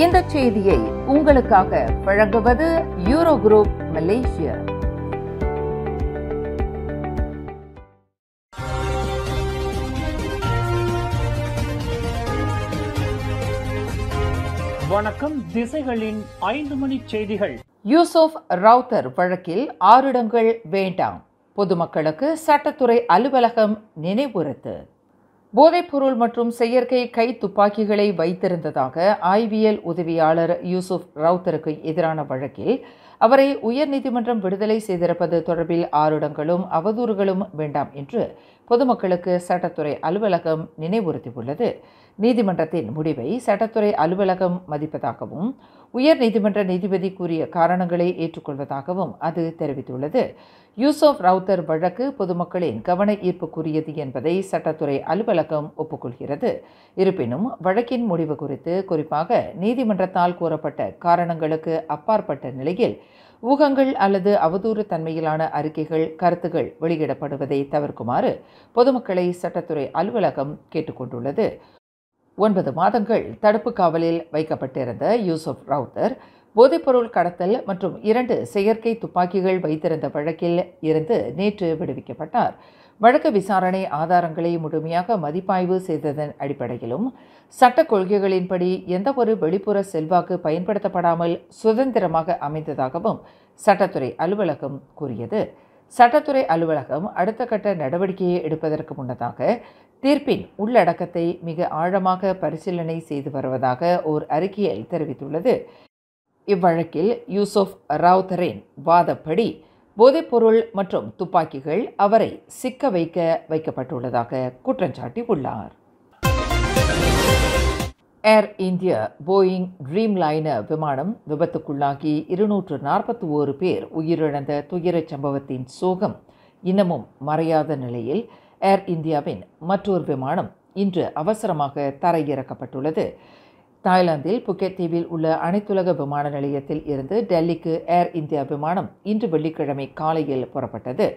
இந்த செய்தியை உங்களுக்காக வழங்குவது யூரோ குரூப் மலேசியா. வணக்கம். திசைகளின் 5 மணி செய்திகள். யூசுப் ரவுத்தர் வழக்கில் 6 இடங்கள் வேண்டாம், பொதுமக்களுக்கு சட்டத்துறை அலுவலகம் நினைவுறுத்து. போதைப்பொருள் மற்றும் செயற்கை கை துப்பாக்கிகளை வைத்திருந்ததாக ஐபிஎல் உதவியாளர் யூசுப் ரவுத்தருக்கு எதிரான வழக்கில் அவரை உயர்நீதிமன்றம் விடுதலை செய்திருப்பது தொடர்பில் 6 இடங்களும் அவதூறுகளும் வேண்டாம் என்று பொதுமக்களுக்கு சட்டத்துறை அலுவலகம் நினைவுறுத்தியுள்ளது. நீதிமன்றத்தின் முடிவை சட்டத்துறை அலுவலகம் மதிப்பதாகவும் உயர்நீதிமன்ற நீதிபதி கூறிய காரணங்களை ஏற்றுக்கொள்வதாகவும் அது தெரிவித்துள்ளது. யூசுப் ரவுத்தர் வழக்கு பொதுமக்களின் கவன ஈர்ப்புக்குரியது என்பதை சட்டத்துறை அலுவலகம் ஒப்புக்கொள்கிறது. இருப்பினும் வழக்கின் முடிவு குறித்து குறிப்பாக நீதிமன்றத்தால் கூறப்பட்ட காரணங்களுக்கு அப்பாற்பட்ட நிலையில் ஊகங்கள் அல்லது அவதூறு தன்மையிலான அறிக்கைகள், கருத்துகள் வெளியிடப்படுவதை தவிர்க்குமாறு பொதுமக்களை சட்டத்துறை அலுவலகம் கேட்டுக்கொண்டுள்ளது. 9 மாதங்கள் தடுப்பு காவலில் வைக்கப்பட்டிருந்த யூசுப் ரவுத்தர் போதைப்பொருள் கடத்தல் மற்றும் 2 செயற்கை துப்பாக்கிகள் வைத்திருந்த வழக்கில் இருந்து நேற்று விடுவிக்கப்பட்டார். வழக்கு விசாரணை ஆதாரங்களை முழுமையாக மதிப்பாய்வு செய்ததன் அடிப்படையிலும் சட்ட கொள்கைகளின்படி எந்தவொரு வெளிப்புற செல்வாக்கு பயன்படுத்தப்படாமல் சுதந்திரமாக அமைந்ததாகவும் சட்டத்துறை அலுவலகம் கூறியது. சட்டத்துறை அலுவலகம் அடுத்த கட்ட நடவடிக்கையை எடுப்பதற்கு முன்னதாக தீர்ப்பின் உள்ளடக்கத்தை மிக ஆழமாக பரிசீலனை செய்து வருவதாக ஓர் அறிக்கையில் தெரிவித்துள்ளது. இவ்வழக்கில் யூசுப் ரவுத்தரின் வாதப்படி போதைப்பொருள் மற்றும் துப்பாக்கிகள் அவரை சிக்க வைக்கப்பட்டுள்ளதாக குற்றஞ்சாட்டி உள்ளார். ஏர் இந்தியா போயிங் ட்ரீம் லைனர் விமானம் விபத்துக்குள்ளாகி 241 பேர் உயிரிழந்த துயரச் சம்பவத்தின் சோகம் இன்னமும் மறையாத நிலையில் ஏர் இந்தியாவின் மற்றொரு விமானம் இன்று அவசரமாக தரையிறக்கப்பட்டுள்ளது. தாய்லாந்தில் புக்கெட் தீவில் உள்ள அனைத்துலக விமான நிலையத்தில் இருந்து டெல்லிக்கு ஏர் இந்தியா விமானம் இன்று வெள்ளிக்கிழமை காலையில் புறப்பட்டது.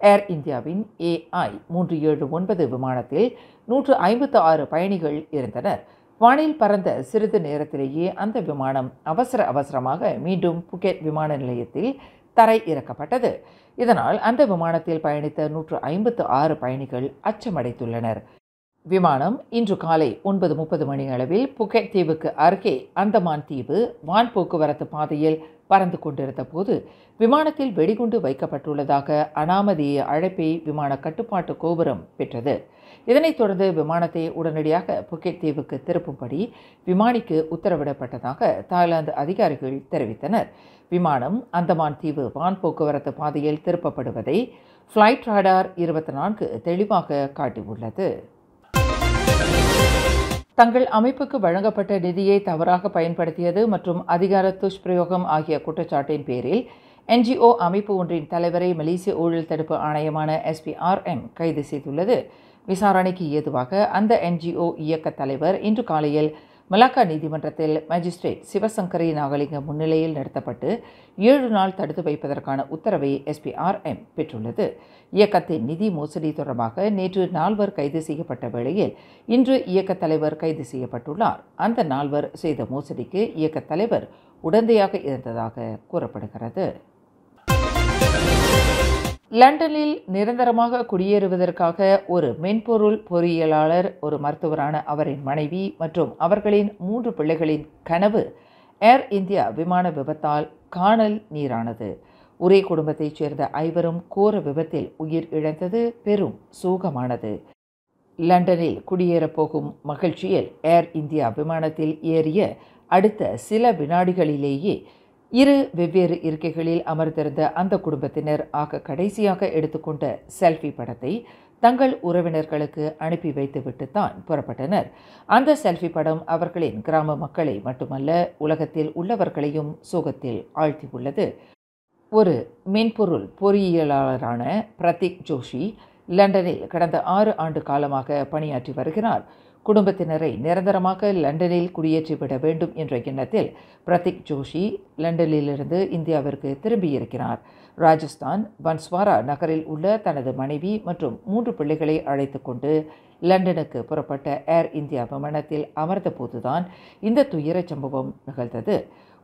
ஏர் இந்தியாவின் AI379 விமானத்தில் 156 பயணிகள் இருந்தனர். வானில் பறந்த சிறிது நேரத்திலேயே அந்த விமானம் அவசரமாக மீண்டும் புக்கெட் விமான நிலையத்தில் தரை இறக்கப்பட்டது. இதனால் அந்த விமானத்தில் பயணித்த 156 பயணிகள் அச்சமடைந்துள்ளனர். விமானம் இன்று காலை 9:30 மணி அளவில் புக்கெட் தீவுக்கு அருகே அந்தமான் தீவு வான் போக்குவரத்து பாதையில் பறந்து கொண்டிருந்த போது விமானத்தில் வெடிகுண்டு வைக்கப்பட்டுள்ளதாக அனாமதேய அழைப்பை விமான கட்டுப்பாட்டு கோபுரம் பெற்றது. இதனைத் தொடர்ந்து விமானத்தை உடனடியாக புக்கெட் தீவுக்கு திருப்பும்படி விமானிக்கு உத்தரவிடப்பட்டதாக தாய்லாந்து அதிகாரிகள் தெரிவித்தனர். விமானம் அந்தமான் தீவு வான் போக்குவரத்து பாதையில் திருப்பப்படுவதை ஃப்ளைட் ராடார் 24 தெளிவாக காட்டியுள்ளது. தங்கள் அமைப்புக்கு வழங்கப்பட்ட நிதியை தவறாக பயன்படுத்தியது மற்றும் அதிகார துஷ்பிரயோகம் ஆகிய குற்றச்சாட்டின் பேரில் NGO அமைப்பு ஒன்றின் தலைவரை மலேசிய ஊழல் தடுப்பு ஆணையமான SPRM கைது செய்துள்ளது. விசாரணைக்கு ஏதுவாக அந்த NGO இயக்க தலைவர் இன்று காலையில் மலாக்கா நீதிமன்றத்தில் மேஜிஸ்ட்ரேட் சிவசங்கரி நாகலிங்கம் முன்னிலையில் நடத்தப்பட்டு 7 நாள் தடுத்து வைப்பதற்கான உத்தரவை SPRM பெற்றுள்ளது. இயக்கத்தின் நிதி மோசடி தொடர்பாக நேற்று 4 கைது செய்யப்பட்ட வேளையில் இன்று இயக்க தலைவர் கைது செய்யப்பட்டுள்ளார். அந்த 4 செய்த மோசடிக்கு இயக்க தலைவர் உடந்தையாக இருந்ததாக கூறப்படுகிறது. லண்டனில் நிரந்தரமாக குடியேறுவதற்காக ஒரு மென்பொருள் பொறியியலாளர், ஒரு மருத்துவரான அவரின் மனைவி மற்றும் அவர்களின் 3 பிள்ளைகளின் கனவு ஏர் இந்தியா விமான விபத்தால் காணல் நீரானது. ஒரே குடும்பத்தைச் சேர்ந்த 5 கோர விபத்தில் உயிர் இழந்தது பெரும் சோகமானது. லண்டனில் குடியேறப் போகும் மகிழ்ச்சியில் ஏர் இந்தியா விமானத்தில் ஏறிய அடுத்த சில வினாடிகளிலேயே 2 வெவ்வேறு இருக்கைகளில் அமர்ந்திருந்த அந்த குடும்பத்தினர் கடைசியாக எடுத்துக்கொண்ட செல்ஃபி படத்தை தங்கள் உறவினர்களுக்கு அனுப்பி வைத்துவிட்டு தான் புறப்பட்டனர். அந்த செல்ஃபி படம் அவர்களின் கிராம மக்களை மட்டுமல்ல, உலகத்தில் உள்ளவர்களையும் சோகத்தில் ஆழ்த்தியுள்ளது. ஒரு மென்பொருள் பொறியியலாளரான பிரதீக் ஜோஷி லண்டனில் கடந்த 6 ஆண்டு காலமாக பணியாற்றி வருகிறார். குடும்பத்தினரை நிரந்தரமாக லண்டனில் குடியேற்றிவிட வேண்டும் என்ற எண்ணத்தில் பிரதீக் ஜோஷி லண்டனிலிருந்து இந்தியாவிற்கு திரும்பியிருக்கிறார். ராஜஸ்தான் பன்ஸ்வாரா நகரில் உள்ள தனது மனைவி மற்றும் 3 பிள்ளைகளை அழைத்து கொண்டு லண்டனுக்கு புறப்பட்ட ஏர் இந்தியா விமானத்தில் அமர்ந்தபோதுதான் இந்த துயரச் சம்பவம் நிகழ்ந்தது.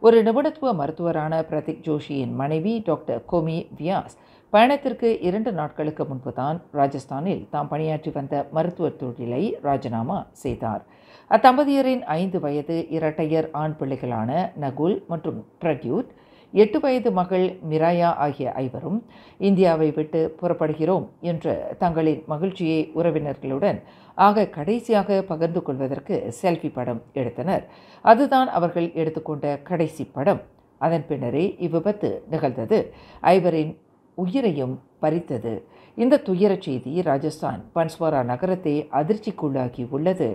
ஒரு நிபுணத்துவ மருத்துவரான பிரதீக் ஜோஷியின் மனைவி டாக்டர் கோமி வியாஸ் பயணத்திற்கு 2 நாட்களுக்கு முன்புதான் ராஜஸ்தானில் தாம் பணியாற்றி வந்த மருத்துவ தொழிலை ராஜினாமா செய்தார். அத்தம்பதியரின் 5 வயது இரட்டையர் ஆண் பிள்ளைகளான நகுல் மற்றும் பிரத்யூத், 8 வயது மகள் மிராயா ஆகிய 5வரும் இந்தியாவை விட்டு புறப்படுகிறோம் என்று தங்களின் மகிழ்ச்சியை உறவினர்களுடன் கடைசியாக பகிர்ந்து கொள்வதற்கு செல்ஃபி படம் எடுத்தனர். அதுதான் அவர்கள் எடுத்துக்கொண்ட கடைசி படம். அதன் பின்னரே இவ்விபத்து நிகழ்ந்தது. 5வரின் உயிரையும் பறித்தது. இந்த துயரச் செய்தி ராஜஸ்தான் பன்ஸ்வாரா நகரத்தை அதிர்ச்சிக்குள்ளாகி உள்ளது.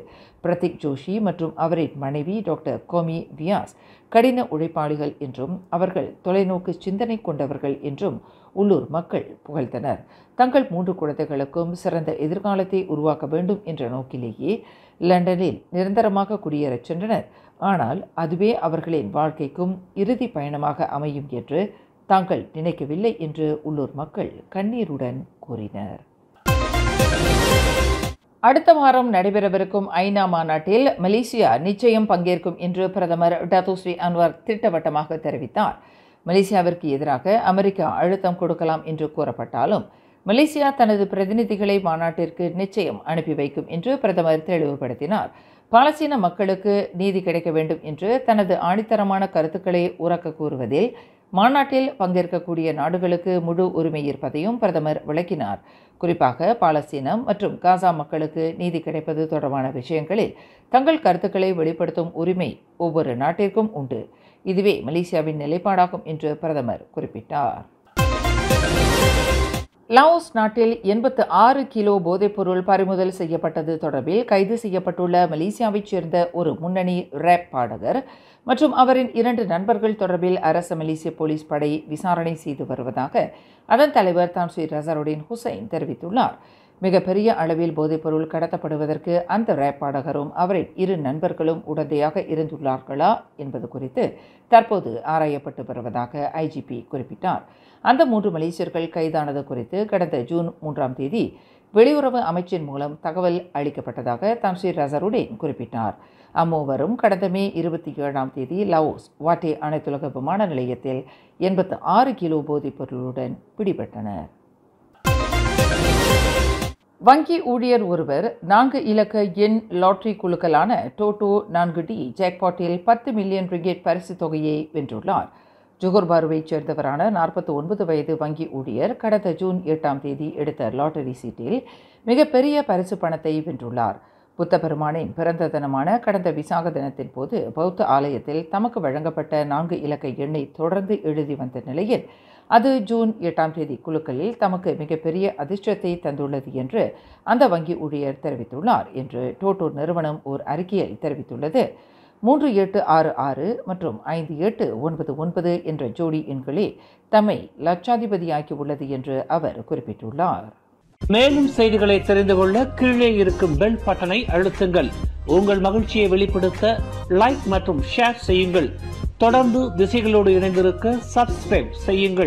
பிரதீக் ஜோஷி மற்றும் அவரின் மனைவி டாக்டர் கோமி வியாஸ் கடின உழைப்பாளிகள் என்றும் அவர்கள் தொலைநோக்கு சிந்தனை கொண்டவர்கள் என்றும் உள்ளூர் மக்கள் புகழ்ந்தனர். தங்கள் 3 குழந்தைகளுக்கும் சிறந்த எதிர்காலத்தை உருவாக்க வேண்டும் என்ற நோக்கிலேயே லண்டனில் நிரந்தரமாக குடியேறச் சென்றனர். ஆனால் அதுவே அவர்களின் வாழ்க்கைக்கும் இறுதி பயணமாக அமையும் என்று தாங்கள் நினைக்கவில்லை என்று உள்ளூர் மக்கள் கண்ணீருடன் கூறினர். அடுத்த வாரம் நடைபெறவிருக்கும் ஐநா மாநாட்டில் மலேசியா நிச்சயம் பங்கேற்கும் என்று பிரதமர் டத்தோ ஸ்ரீ அன்வார் திட்டவட்டமாக தெரிவித்தார். மலேசியாவிற்கு எதிராக அமெரிக்கா அழுத்தம் கொடுக்கலாம் என்று கூறப்பட்டாலும் மலேசியா தனது பிரதிநிதிகளை மாநாட்டிற்கு நிச்சயம் அனுப்பி வைக்கும் என்று பிரதமர் தெளிவுபடுத்தினார். பாலஸ்தீன மக்களுக்கு நீதி கிடைக்க வேண்டும் என்று தனது ஆணித்தரமான கருத்துக்களை உரக்க கூறுவதில் மாநாட்டில் பங்கேற்கக்கூடிய நாடுகளுக்கு முழு உரிமை இருப்பதையும் பிரதமர் விளக்கினார். குறிப்பாக பாலஸ்தீனம் மற்றும் காசா மக்களுக்கு நீதி கிடைப்பது தொடர்பான விஷயங்களில் தங்கள் கருத்துக்களை வெளிப்படுத்தும் உரிமை ஒவ்வொரு நாட்டிற்கும் உண்டு. இதுவே மலேசியாவின் நிலைப்பாடாகும் என்று பிரதமர் குறிப்பிட்டார். லாவோஸ் நாட்டில் 86 கிலோ போதைப்பொருள் பறிமுதல் செய்யப்பட்டது தொடர்பில் கைது செய்யப்பட்டுள்ள மலேசியாவைச் சேர்ந்த ஒரு முன்னணி ரேப் பாடகர் மற்றும் அவரின் 2 நண்பர்கள் தொடர்பில் அரசு மலேசிய போலீஸ் படை விசாரணை செய்து வருவதாக அதன் தலைவர் தான் ஸ்ரீ ரசாருடீன் ஹுசைன் தெரிவித்துள்ளார். மிகப்பெரிய அளவில் போதைப்பொருள் கடத்தப்படுவதற்கு அந்த ரேப் பாடகரும் அவரின் 2 நண்பர்களும் உடந்தையாக இருந்துள்ளார்களா என்பது குறித்து தற்போது ஆராயப்பட்டு வருவதாக ஐஜிபி குறிப்பிட்டார். அந்த 3 மலேசியர்கள் கைதானது குறித்து கடந்த ஜூன் 3ஆம் தேதி வெளியுறவு அமைச்சின் மூலம் தகவல் அளிக்கப்பட்டதாக தான் ஸ்ரீ ரசாருடீன் குறிப்பிட்டார். அம்மூவரும் கடந்த மே 27ஆம் தேதி லாவோஸ் வாட்டே அனைத்துலக விமான நிலையத்தில் 86 கிலோ போதைப் பொருளுடன் பிடிபட்டனர். வங்கி ஊழியர் ஒருவர் 4 இலக்க எண் லாட்டரி குழுக்களான டோட்டோ 4D ஜாக்பாட்டில் 10 மில்லியன் ரிங்கெட் பரிசு தொகையை வென்றுள்ளார். ஜோகர் பாருவைச் சேர்ந்தவரான 49 வயது வங்கி ஊழியர் கடந்த ஜூன் 8ஆம் தேதி எடுத்த லாட்டரி சீட்டில் மிகப்பெரிய பரிசு பணத்தை வென்றுள்ளார். புத்த பெருமானின் பிறந்த தினமான கடந்த விசாக தினத்தின் போது பௌத்த ஆலயத்தில் தமக்கு வழங்கப்பட்ட 4 இலக்க எண்ணை தொடர்ந்து எழுதி வந்த நிலையில் அது ஜூன் 8ஆம் தேதி குழுக்களில் தமக்கு மிகப்பெரிய அதிர்ஷ்டத்தை தந்துள்ளது என்று அந்த வங்கி ஊழியர் தெரிவித்துள்ளார் என்று டோட்டோ நிறுவனம் ஓர் அறிக்கையில் தெரிவித்துள்ளது. 3866 மற்றும் 5899 என்ற ஜோடி எண்களே தம்மை லட்சாதிபதியாக்கி உள்ளது என்று அவர் குறிப்பிட்டுள்ளார். மேலும் செய்திகளை தெரிந்து கொள்ள கீழே இருக்கும் பெல் பட்டனை அழுத்துங்கள். உங்கள் மகிழ்ச்சியை வெளிப்படுத்த லைக் மற்றும் ஷேர் செய்யுங்கள். தொடர்ந்து திசைகளோடு இணைந்திருக்க சப்ஸ்கிரைப் செய்யுங்கள்.